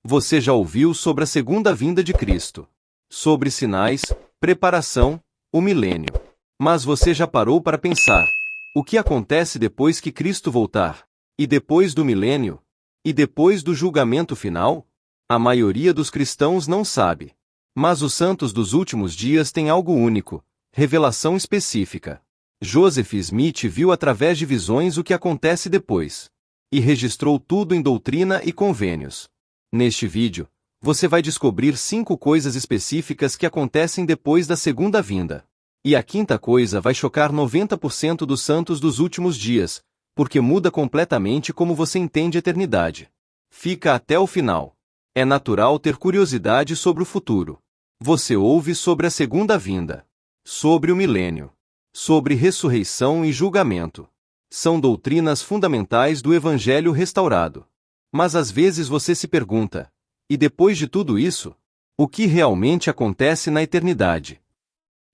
Você já ouviu sobre a segunda vinda de Cristo? Sobre sinais, preparação, o milênio. Mas você já parou para pensar: o que acontece depois que Cristo voltar? E depois do milênio? E depois do julgamento final? A maioria dos cristãos não sabe. Mas os santos dos últimos dias têm algo único: revelação específica. Joseph Smith viu através de visões o que acontece depois. E registrou tudo em Doutrina e Convênios. Neste vídeo, você vai descobrir 5 coisas específicas que acontecem depois da segunda vinda. E a quinta coisa vai chocar 90% dos santos dos últimos dias, porque muda completamente como você entende a eternidade. Fica até o final. É natural ter curiosidade sobre o futuro. Você ouve sobre a segunda vinda, sobre o milênio, sobre ressurreição e julgamento. São doutrinas fundamentais do Evangelho restaurado. Mas às vezes você se pergunta: e depois de tudo isso? O que realmente acontece na eternidade?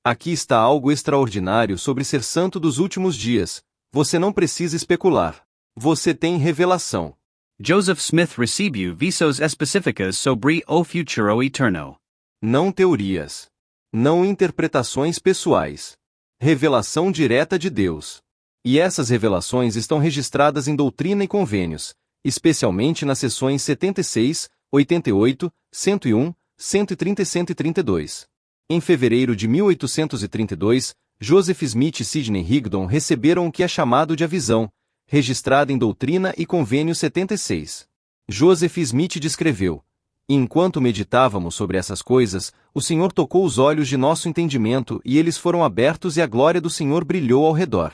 Aqui está algo extraordinário sobre ser santo dos últimos dias. Você não precisa especular. Você tem revelação. Joseph Smith recebeu visões específicas sobre o futuro eterno. Não teorias. Não interpretações pessoais. Revelação direta de Deus. E essas revelações estão registradas em Doutrina e Convênios, especialmente nas seções 76, 88, 101, 130 e 132. Em fevereiro de 1832, Joseph Smith e Sidney Rigdon receberam o que é chamado de a visão, registrada em Doutrina e Convênios 76. Joseph Smith descreveu: enquanto meditávamos sobre essas coisas, o Senhor tocou os olhos de nosso entendimento e eles foram abertos e a glória do Senhor brilhou ao redor.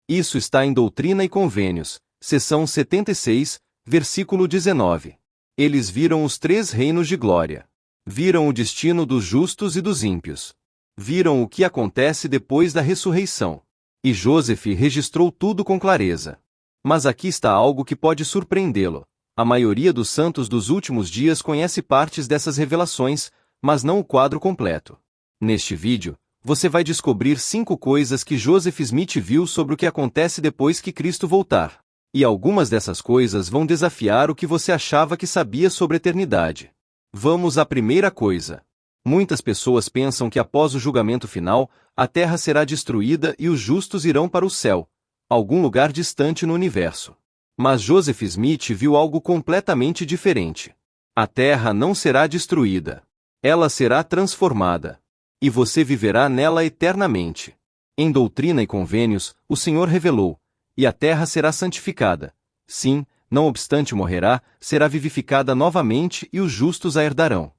Isso está em Doutrina e Convênios, seção 76, versículo 19. Eles viram os 3 reinos de glória. Viram o destino dos justos e dos ímpios. Viram o que acontece depois da ressurreição. E Joseph registrou tudo com clareza. Mas aqui está algo que pode surpreendê-lo. A maioria dos santos dos últimos dias conhece partes dessas revelações, mas não o quadro completo. Neste vídeo, você vai descobrir 5 coisas que Joseph Smith viu sobre o que acontece depois que Cristo voltar. E algumas dessas coisas vão desafiar o que você achava que sabia sobre a eternidade. Vamos à primeira coisa. Muitas pessoas pensam que após o julgamento final, a terra será destruída e os justos irão para o céu, algum lugar distante no universo. Mas Joseph Smith viu algo completamente diferente. A terra não será destruída. Ela será transformada. E você viverá nela eternamente. Em Doutrina e Convênios, o Senhor revelou: e a terra será santificada. Sim, não obstante morrerá, será vivificada novamente e os justos a herdarão.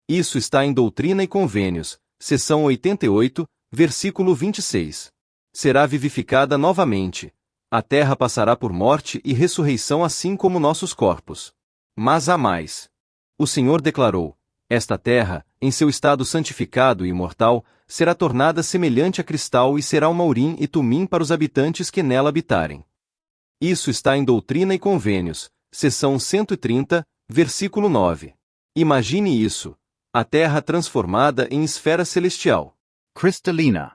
Isso está em Doutrina e Convênios, seção 88, versículo 26. Será vivificada novamente. A terra passará por morte e ressurreição assim como nossos corpos. Mas há mais. O Senhor declarou: esta terra, em seu estado santificado e imortal, será tornada semelhante a cristal e será uma Urim e Tumim para os habitantes que nela habitarem. Isso está em Doutrina e Convênios, seção 130, versículo 9. Imagine isso: a terra transformada em esfera celestial. Cristalina.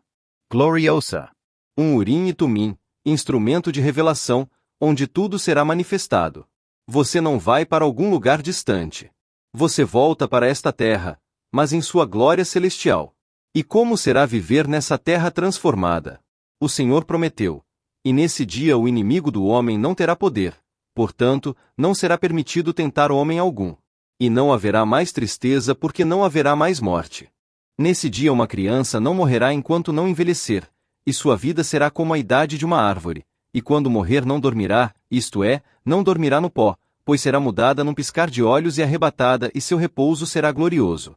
Gloriosa. Um Urim e Tumim, instrumento de revelação, onde tudo será manifestado. Você não vai para algum lugar distante. Você volta para esta terra, mas em sua glória celestial. E como será viver nessa terra transformada? O Senhor prometeu: e nesse dia o inimigo do homem não terá poder, portanto, não será permitido tentar homem algum. E não haverá mais tristeza porque não haverá mais morte. Nesse dia uma criança não morrerá enquanto não envelhecer, e sua vida será como a idade de uma árvore, e quando morrer não dormirá, isto é, não dormirá no pó, pois será mudada num piscar de olhos e arrebatada e seu repouso será glorioso.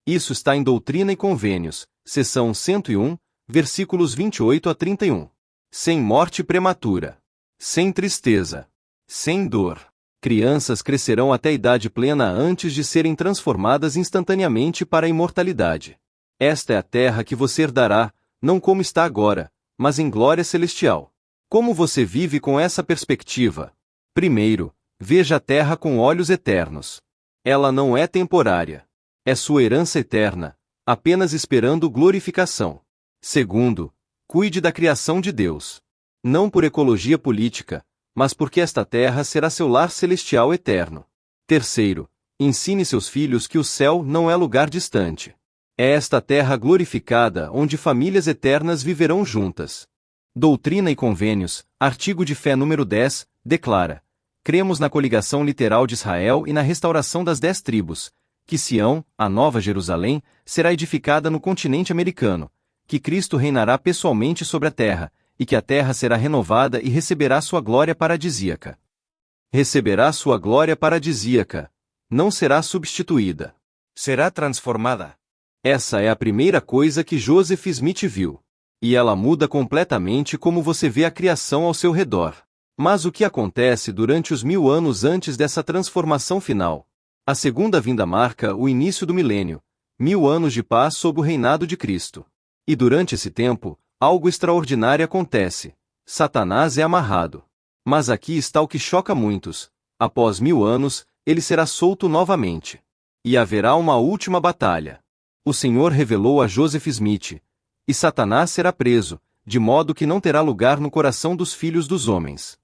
Isso está em Doutrina e Convênios, seção 101, versículos 28 a 31. Sem morte prematura. Sem tristeza. Sem dor. Crianças crescerão até a idade plena antes de serem transformadas instantaneamente para a imortalidade. Esta é a terra que você herdará, não como está agora, mas em glória celestial. Como você vive com essa perspectiva? Primeiro, veja a terra com olhos eternos. Ela não é temporária. É sua herança eterna, apenas esperando glorificação. Segundo, cuide da criação de Deus. Não por ecologia política, mas porque esta terra será seu lar celestial eterno. Terceiro, Ensine seus filhos que o céu não é lugar distante. É esta terra glorificada onde famílias eternas viverão juntas. Doutrina e Convênios, artigo de fé número 10, declara: cremos na coligação literal de Israel e na restauração das 10 tribos, que Sião, a Nova Jerusalém, será edificada no continente americano, que Cristo reinará pessoalmente sobre a terra, e que a terra será renovada e receberá sua glória paradisíaca. Receberá sua glória paradisíaca. Não será substituída. Será transformada. Essa é a primeira coisa que Joseph Smith viu. E ela muda completamente como você vê a criação ao seu redor. Mas o que acontece durante os 1000 anos antes dessa transformação final? A segunda vinda marca o início do milênio, 1000 anos de paz sob o reinado de Cristo. E durante esse tempo, algo extraordinário acontece. Satanás é amarrado. Mas aqui está o que choca muitos. Após 1000 anos, ele será solto novamente. E haverá uma última batalha. O Senhor revelou a Joseph Smith. E Satanás será preso, de modo que não terá lugar no coração dos filhos dos homens.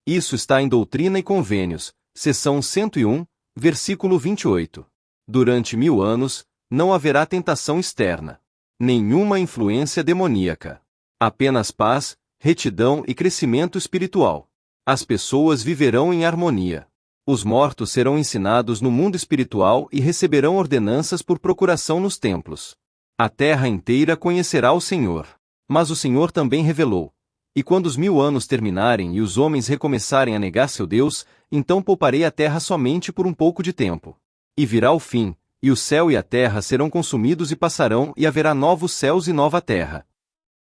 Isso está em Doutrina e Convênios, seção 101, versículo 28. Durante 1000 anos, não haverá tentação externa. Nenhuma influência demoníaca. Apenas paz, retidão e crescimento espiritual. As pessoas viverão em harmonia. Os mortos serão ensinados no mundo espiritual e receberão ordenanças por procuração nos templos. A terra inteira conhecerá o Senhor. Mas o Senhor também revelou: e quando os 1000 anos terminarem e os homens recomeçarem a negar seu Deus, então pouparei a terra somente por um pouco de tempo. E virá o fim, e o céu e a terra serão consumidos e passarão, e haverá novos céus e nova terra.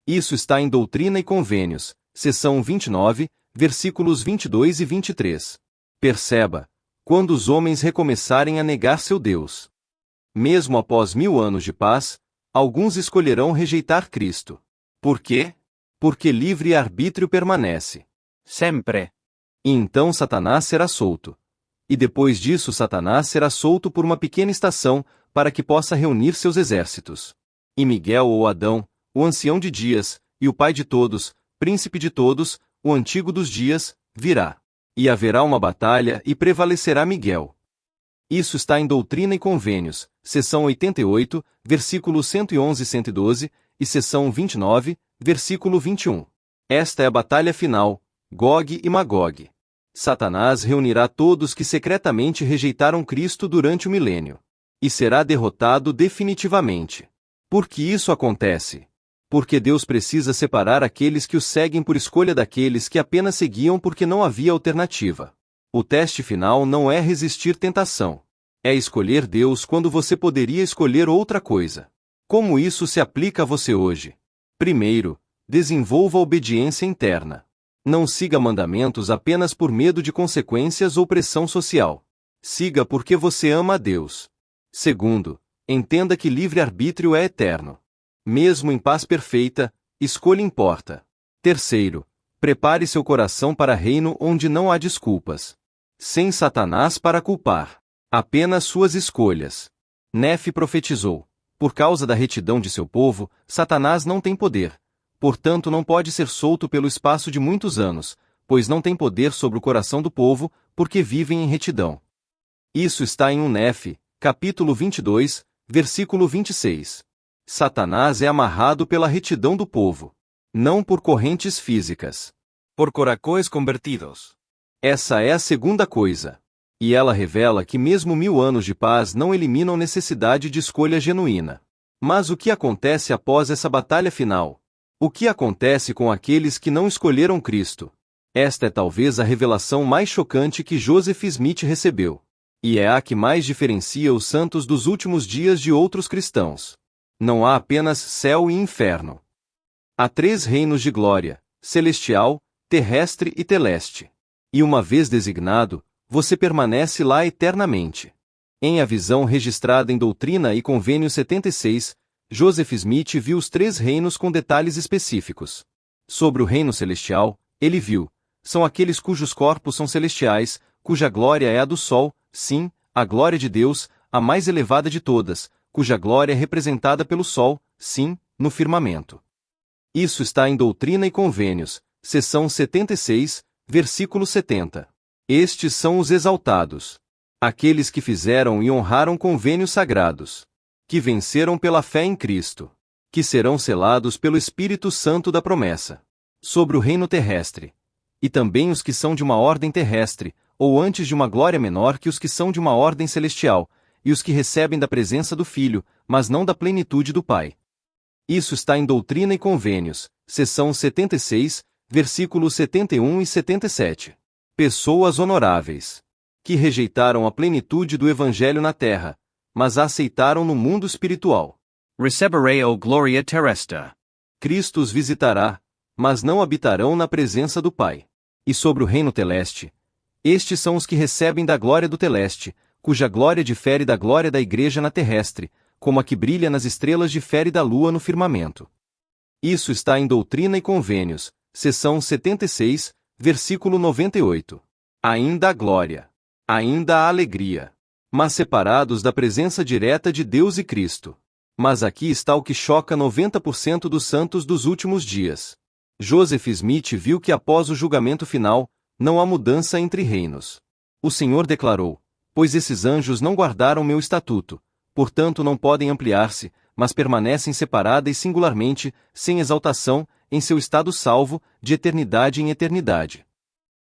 Isso está em Doutrina e Convênios, seção 29, versículos 22 e 23. Perceba, quando os homens recomeçarem a negar seu Deus. Mesmo após 1000 anos de paz, alguns escolherão rejeitar Cristo. Por quê? Porque livre-arbítrio permanece. Sempre. E então Satanás será solto. E depois disso Satanás será solto por uma pequena estação, para que possa reunir seus exércitos. E Miguel ou Adão, o ancião de dias, e o pai de todos, príncipe de todos, o antigo dos dias, virá. E haverá uma batalha e prevalecerá Miguel. Isso está em Doutrina e Convênios, seção 88, versículos 111 e 112, e seção 29, versículo 21. Esta é a batalha final, Gog e Magog. Satanás reunirá todos que secretamente rejeitaram Cristo durante o milênio. E será derrotado definitivamente. Por que isso acontece? Porque Deus precisa separar aqueles que o seguem por escolha daqueles que apenas seguiam porque não havia alternativa. O teste final não é resistir tentação. É escolher Deus quando você poderia escolher outra coisa. Como isso se aplica a você hoje? Primeiro, desenvolva a obediência interna. Não siga mandamentos apenas por medo de consequências ou pressão social. Siga porque você ama a Deus. Segundo, entenda que livre-arbítrio é eterno. Mesmo em paz perfeita, escolha importa. Terceiro, prepare seu coração para reino onde não há desculpas. Sem Satanás para culpar. Apenas suas escolhas. Nefe profetizou: por causa da retidão de seu povo, Satanás não tem poder. Portanto não pode ser solto pelo espaço de muitos anos, pois não tem poder sobre o coração do povo, porque vivem em retidão. Isso está em 1 Nefe, capítulo 22, versículo 26. Satanás é amarrado pela retidão do povo. Não por correntes físicas. Por corações convertidos. Essa é a segunda coisa. E ela revela que mesmo 1000 anos de paz não eliminam necessidade de escolha genuína. Mas o que acontece após essa batalha final? O que acontece com aqueles que não escolheram Cristo? Esta é talvez a revelação mais chocante que Joseph Smith recebeu. E é a que mais diferencia os santos dos últimos dias de outros cristãos. Não há apenas céu e inferno. Há 3 reinos de glória: celestial, terrestre e teleste. E uma vez designado, você permanece lá eternamente. Em A Visão registrada em Doutrina e Convênio 76, Joseph Smith viu os 3 reinos com detalhes específicos. Sobre o reino celestial, ele viu: são aqueles cujos corpos são celestiais, cuja glória é a do sol, sim, a glória de Deus, a mais elevada de todas, cuja glória é representada pelo sol, sim, no firmamento. Isso está em Doutrina e Convênios, seção 76, versículo 70. Estes são os exaltados. Aqueles que fizeram e honraram convênios sagrados. Que venceram pela fé em Cristo. Que serão selados pelo Espírito Santo da promessa. Sobre o reino terrestre. E também os que são de uma ordem terrestre, ou antes de uma glória menor que os que são de uma ordem celestial, e os que recebem da presença do Filho, mas não da plenitude do Pai. Isso está em Doutrina e Convênios, seção 76, versículos 71 e 77. Pessoas honoráveis. Que rejeitaram a plenitude do Evangelho na terra, mas a aceitaram no mundo espiritual. Recebereo gloria terrestra. Cristo os visitará, mas não habitarão na presença do Pai. E sobre o reino teleste, estes são os que recebem da glória do teleste, cuja glória difere da glória da igreja na terrestre, como a que brilha nas estrelas difere da lua no firmamento. Isso está em Doutrina e Convênios, seção 76, versículo 98. Ainda a glória. Ainda a alegria. Mas separados da presença direta de Deus e Cristo. Mas aqui está o que choca 90% dos santos dos últimos dias. Joseph Smith viu que após o julgamento final, não há mudança entre reinos. O Senhor declarou: pois esses anjos não guardaram meu estatuto, portanto não podem ampliar-se, mas permanecem separadas e singularmente, sem exaltação, em seu estado salvo, de eternidade em eternidade.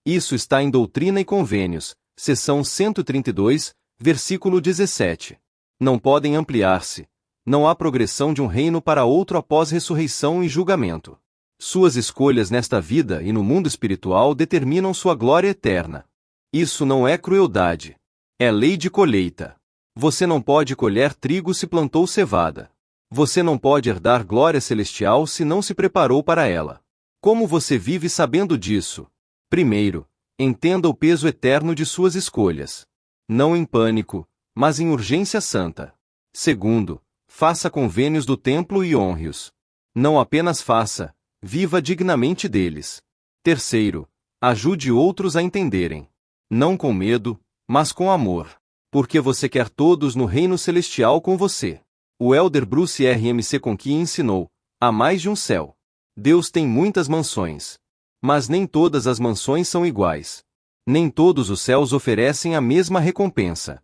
Isso está em Doutrina e Convênios, seção 132, versículo 17. Não podem ampliar-se. Não há progressão de um reino para outro após ressurreição e julgamento. Suas escolhas nesta vida e no mundo espiritual determinam sua glória eterna. Isso não é crueldade. É lei de colheita. Você não pode colher trigo se plantou cevada. Você não pode herdar glória celestial se não se preparou para ela. Como você vive sabendo disso? Primeiro, entenda o peso eterno de suas escolhas. Não em pânico, mas em urgência santa. Segundo, faça convênios do templo e honre-os. Não apenas faça, viva dignamente deles. Terceiro, ajude outros a entenderem. Não com medo, mas com amor. Porque você quer todos no reino celestial com você. O elder Bruce R. M. C. Conqui ensinou: há mais de um céu. Deus tem muitas mansões. Mas nem todas as mansões são iguais. Nem todos os céus oferecem a mesma recompensa.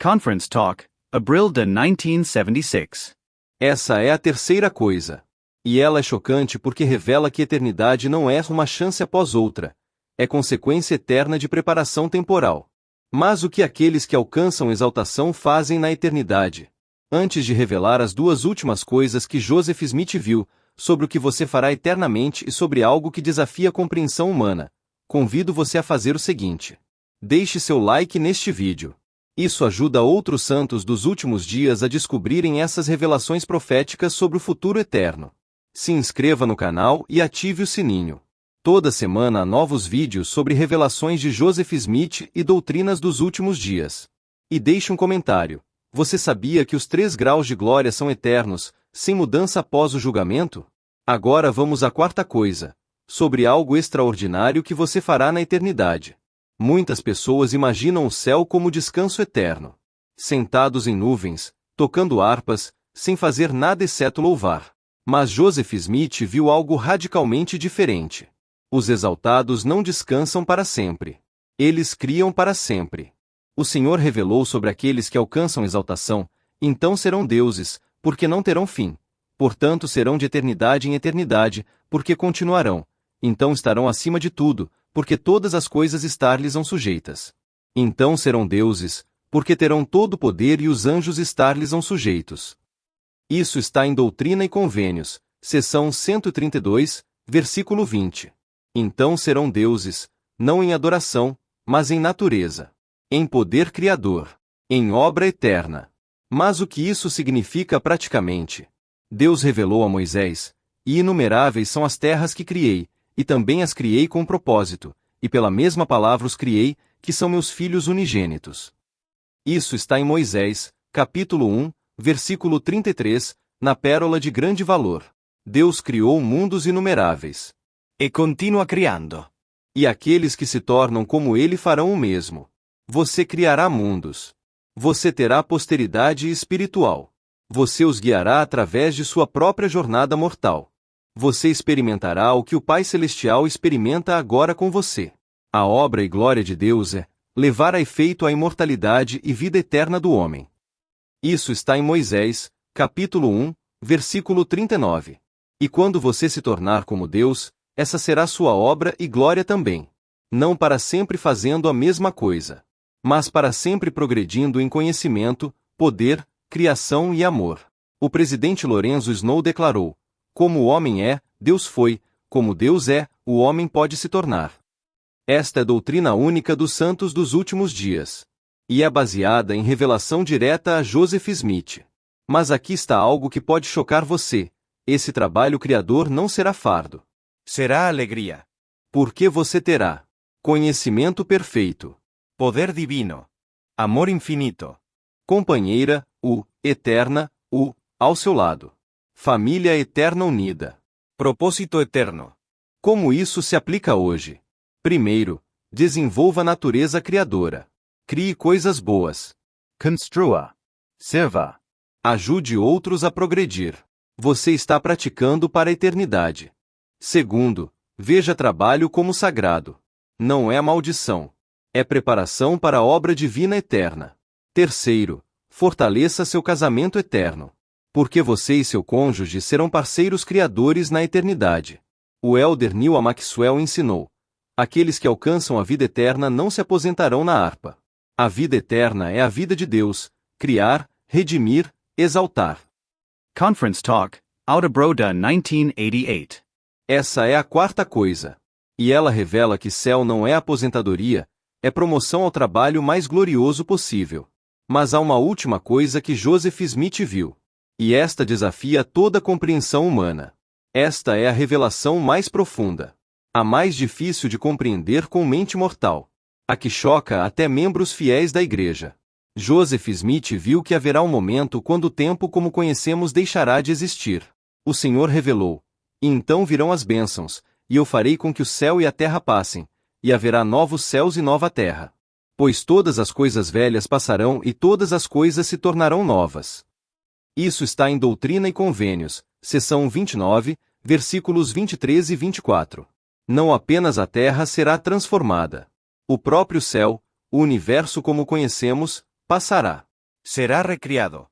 Conference Talk, Abril de 1976. Essa é a terceira coisa. E ela é chocante porque revela que eternidade não é uma chance após outra. É consequência eterna de preparação temporal. Mas o que aqueles que alcançam exaltação fazem na eternidade? Antes de revelar as duas últimas coisas que Joseph Smith viu, sobre o que você fará eternamente e sobre algo que desafia a compreensão humana, convido você a fazer o seguinte. Deixe seu like neste vídeo. Isso ajuda outros santos dos últimos dias a descobrirem essas revelações proféticas sobre o futuro eterno. Se inscreva no canal e ative o sininho. Toda semana há novos vídeos sobre revelações de Joseph Smith e doutrinas dos últimos dias. E deixe um comentário. Você sabia que os 3 graus de glória são eternos, sem mudança após o julgamento? Agora vamos à quarta coisa. Sobre algo extraordinário que você fará na eternidade. Muitas pessoas imaginam o céu como descanso eterno. Sentados em nuvens, tocando harpas, sem fazer nada exceto louvar. Mas Joseph Smith viu algo radicalmente diferente. Os exaltados não descansam para sempre. Eles criam para sempre. O Senhor revelou sobre aqueles que alcançam exaltação: então serão deuses, porque não terão fim. Portanto serão de eternidade em eternidade, porque continuarão. Então estarão acima de tudo, porque todas as coisas estar-lhes-ão sujeitas. Então serão deuses, porque terão todo o poder e os anjos estar-lhes-ão sujeitos. Isso está em Doutrina e Convênios, seção 132, versículo 20. Então serão deuses, não em adoração, mas em natureza. Em poder criador. Em obra eterna. Mas o que isso significa praticamente? Deus revelou a Moisés: e inumeráveis são as terras que criei, e também as criei com propósito, e pela mesma palavra os criei, que são meus filhos unigênitos. Isso está em Moisés, capítulo 1, versículo 33, na pérola de grande valor. Deus criou mundos inumeráveis. E continua criando. E aqueles que se tornam como ele farão o mesmo. Você criará mundos. Você terá posteridade espiritual. Você os guiará através de sua própria jornada mortal. Você experimentará o que o Pai Celestial experimenta agora com você. A obra e glória de Deus é levar a efeito a imortalidade e vida eterna do homem. Isso está em Moisés, capítulo 1, versículo 39. E quando você se tornar como Deus, essa será sua obra e glória também. Não para sempre fazendo a mesma coisa, mas para sempre progredindo em conhecimento, poder, criação e amor. O presidente Lorenzo Snow declarou: como o homem é, Deus foi, como Deus é, o homem pode se tornar. Esta é a doutrina única dos santos dos últimos dias. E é baseada em revelação direta a Joseph Smith. Mas aqui está algo que pode chocar você: esse trabalho criador não será fardo. Será alegria. Porque você terá conhecimento perfeito, Poder divino. Amor infinito. companheira, eterna, ao seu lado. Família eterna unida. Propósito eterno. Como isso se aplica hoje? Primeiro, desenvolva a natureza criadora. Crie coisas boas. Construa. Sirva. Ajude outros a progredir. Você está praticando para a eternidade. Segundo, veja trabalho como sagrado. Não é maldição. É preparação para a obra divina eterna. Terceiro, fortaleça seu casamento eterno. Porque você e seu cônjuge serão parceiros criadores na eternidade. O elder Neil A. Maxwell ensinou: aqueles que alcançam a vida eterna não se aposentarão na harpa. A vida eterna é a vida de Deus, criar, redimir, exaltar. Conference Talk, Audabroda 1988. Essa é a quarta coisa. E ela revela que céu não é aposentadoria, é promoção ao trabalho mais glorioso possível. Mas há uma última coisa que Joseph Smith viu. E esta desafia toda a compreensão humana. Esta é a revelação mais profunda. A mais difícil de compreender com mente mortal. A que choca até membros fiéis da igreja. Joseph Smith viu que haverá um momento quando o tempo como conhecemos deixará de existir. O Senhor revelou: e então virão as bênçãos, e eu farei com que o céu e a terra passem, e haverá novos céus e nova terra. Pois todas as coisas velhas passarão e todas as coisas se tornarão novas. Isso está em Doutrina e Convênios, seção 29, versículos 23 e 24. Não apenas a terra será transformada. O próprio céu, o universo como o conhecemos, passará. Será recriado.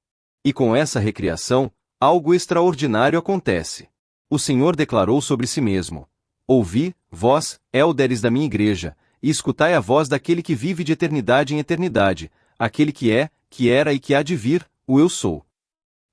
E com essa recriação, algo extraordinário acontece. O Senhor declarou sobre si mesmo: ouvi, vós, élderes da minha igreja, e escutai a voz daquele que vive de eternidade em eternidade, aquele que é, que era e que há de vir, o Eu Sou.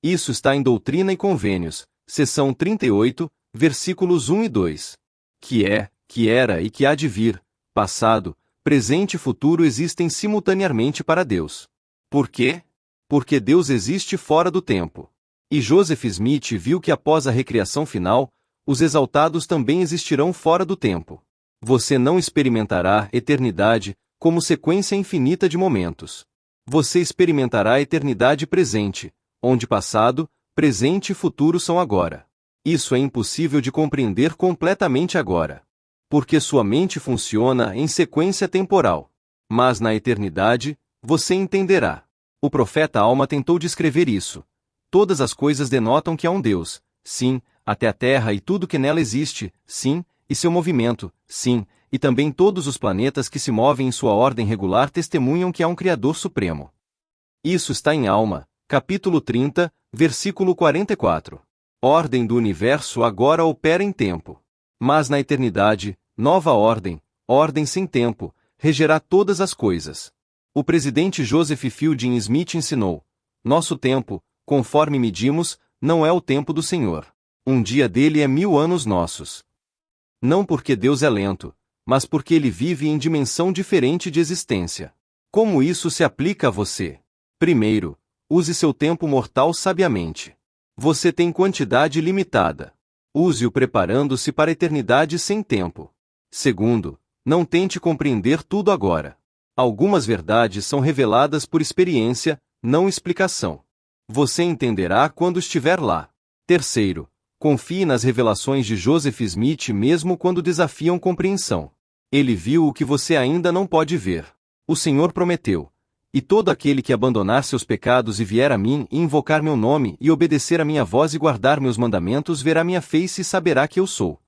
Isso está em Doutrina e Convênios, seção 38, versículos 1 e 2. Que é, que era e que há de vir, passado, presente e futuro existem simultaneamente para Deus. Por quê? Porque Deus existe fora do tempo. E Joseph Smith viu que após a recriação final, os exaltados também existirão fora do tempo. Você não experimentará eternidade como sequência infinita de momentos. Você experimentará a eternidade presente, onde passado, presente e futuro são agora. Isso é impossível de compreender completamente agora. Porque sua mente funciona em sequência temporal. Mas na eternidade, você entenderá. O profeta Alma tentou descrever isso. Todas as coisas denotam que há um Deus, sim, até a Terra e tudo que nela existe, sim, e seu movimento, sim, e também todos os planetas que se movem em sua ordem regular testemunham que há um Criador Supremo. Isso está em Alma, capítulo 30, versículo 44. Ordem do universo agora opera em tempo. Mas na eternidade, nova ordem, ordem sem tempo, regerá todas as coisas. O presidente Joseph Fielding Smith ensinou: nosso tempo, conforme medimos, não é o tempo do Senhor. Um dia dele é 1000 anos nossos. Não porque Deus é lento, mas porque ele vive em dimensão diferente de existência. Como isso se aplica a você? Primeiro, use seu tempo mortal sabiamente. Você tem quantidade limitada. Use-o preparando-se para a eternidade sem tempo. Segundo, não tente compreender tudo agora. Algumas verdades são reveladas por experiência, não explicação. Você entenderá quando estiver lá. Terceiro, confie nas revelações de Joseph Smith mesmo quando desafiam compreensão. Ele viu o que você ainda não pode ver. O Senhor prometeu: e todo aquele que abandonar seus pecados e vier a mim e invocar meu nome e obedecer a minha voz e guardar meus mandamentos verá minha face e saberá que eu sou.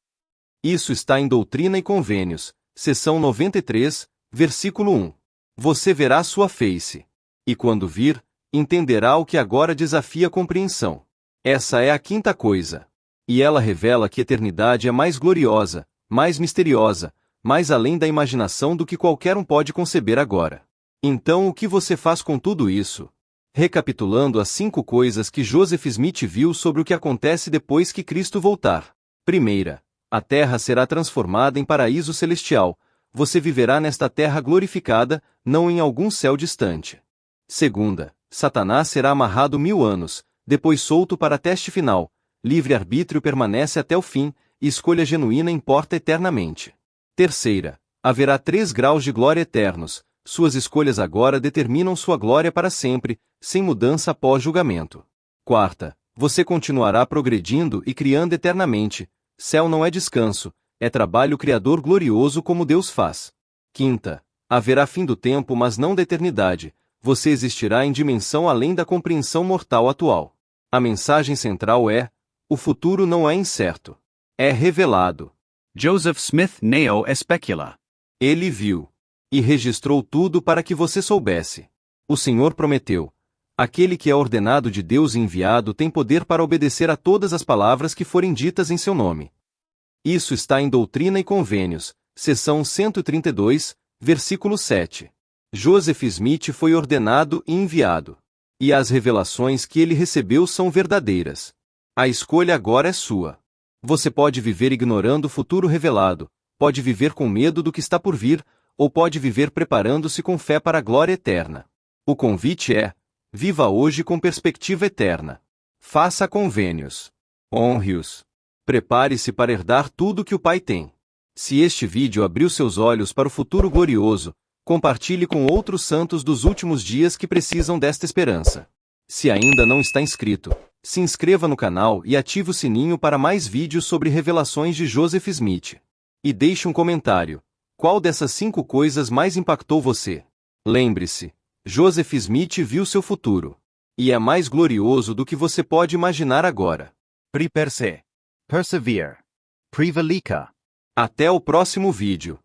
Isso está em Doutrina e Convênios, seção 93, versículo 1. Você verá sua face. E quando vir, entenderá o que agora desafia a compreensão. Essa é a quinta coisa. E ela revela que a eternidade é mais gloriosa, mais misteriosa, mais além da imaginação do que qualquer um pode conceber agora. Então o que você faz com tudo isso? Recapitulando as 5 coisas que Joseph Smith viu sobre o que acontece depois que Cristo voltar. Primeira, a terra será transformada em paraíso celestial. Você viverá nesta terra glorificada, não em algum céu distante. Segunda, Satanás será amarrado 1000 anos, depois solto para teste final. Livre-arbítrio permanece até o fim, e escolha genuína importa eternamente. Terceira, haverá 3 graus de glória eternos. Suas escolhas agora determinam sua glória para sempre, sem mudança após julgamento. Quarta, você continuará progredindo e criando eternamente. Céu não é descanso, é trabalho criador glorioso como Deus faz. Quinta, haverá fim do tempo mas não da eternidade. Você existirá em dimensão além da compreensão mortal atual. A mensagem central é: o futuro não é incerto. É revelado. Joseph Smith neo especula. Ele viu. E registrou tudo para que você soubesse. O Senhor prometeu. Aquele que é ordenado de Deus e enviado tem poder para obedecer a todas as palavras que forem ditas em seu nome. Isso está em Doutrina e Convênios, seção 132, versículo 7. Joseph Smith foi ordenado e enviado. E as revelações que ele recebeu são verdadeiras. A escolha agora é sua. Você pode viver ignorando o futuro revelado, pode viver com medo do que está por vir, ou pode viver preparando-se com fé para a glória eterna. O convite é: viva hoje com perspectiva eterna. Faça convênios. Honre-os. Prepare-se para herdar tudo que o Pai tem. Se este vídeo abriu seus olhos para o futuro glorioso, compartilhe com outros santos dos últimos dias que precisam desta esperança. Se ainda não está inscrito, se inscreva no canal e ative o sininho para mais vídeos sobre revelações de Joseph Smith. E deixe um comentário. Qual dessas 5 coisas mais impactou você? Lembre-se, Joseph Smith viu seu futuro. E é mais glorioso do que você pode imaginar agora. Persevere. Prevalika. Até o próximo vídeo.